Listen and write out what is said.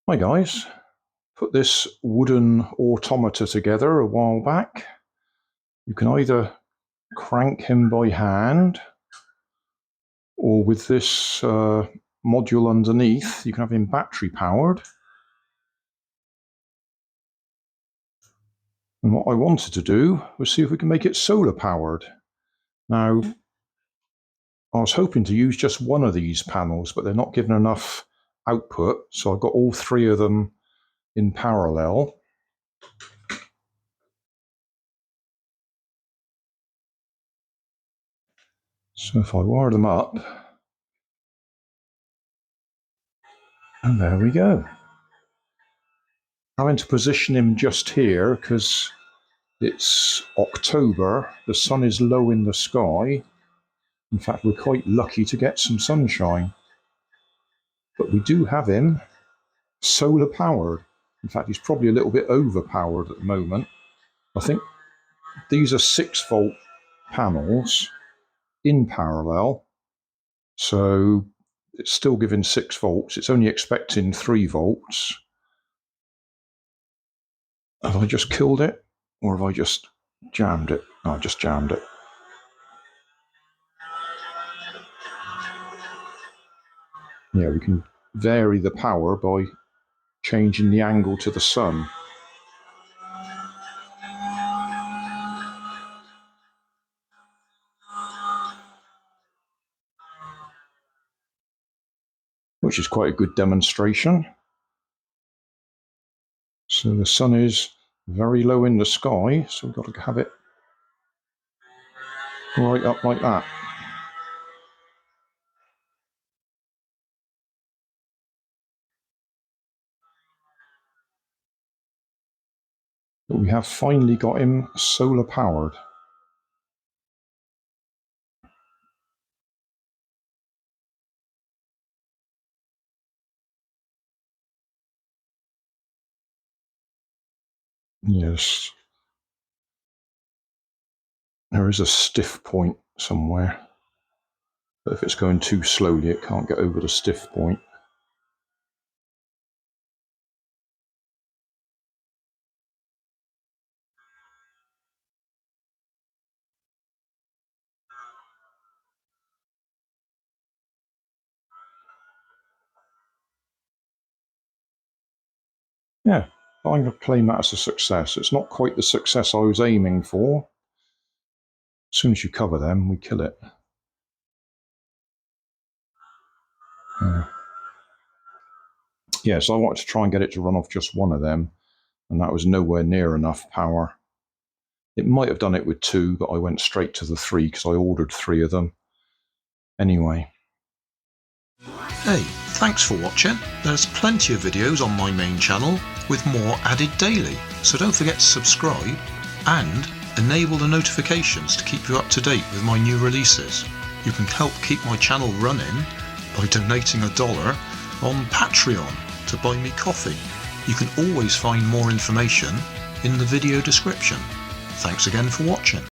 Hi guys, put this wooden automata together a while back. You can either crank him by hand, or with this module underneath, you can have him battery powered. And what I wanted to do was see if we can make it solar powered. Now, I was hoping to use just one of these panels, but they're not giving enough output, so I've got all three of them in parallel. So if I wire them up, and there we go. Having to position him just here because it's October, the sun is low in the sky. In fact, we're quite lucky to get some sunshine. But we do have him solar powered. In fact, he's probably a little bit overpowered at the moment. I think these are 6-volt panels in parallel. So it's still giving 6 volts. It's only expecting 3 volts. Have I just killed it? Or have I just jammed it? Oh, I just jammed it. Yeah, we can vary the power by changing the angle to the sun. Which is quite a good demonstration. So the sun is very low in the sky, so we've got to have it right up like that. But we have finally got him solar powered. Yes. There is a stiff point somewhere. But if it's going too slowly, it can't get over the stiff point. Yeah, I'm going to claim that as a success. It's not quite the success I was aiming for. As soon as you cover them, we kill it. So I wanted to try and get it to run off just one of them, and that was nowhere near enough power. It might have done it with 2, but I went straight to the 3 because I ordered 3 of them. Anyway. Hey, thanks for watching. There's plenty of videos on my main channel with more added daily, so don't forget to subscribe and enable the notifications to keep you up to date with my new releases. You can help keep my channel running by donating $1 on Patreon to buy me coffee. You can always find more information in the video description. Thanks again for watching.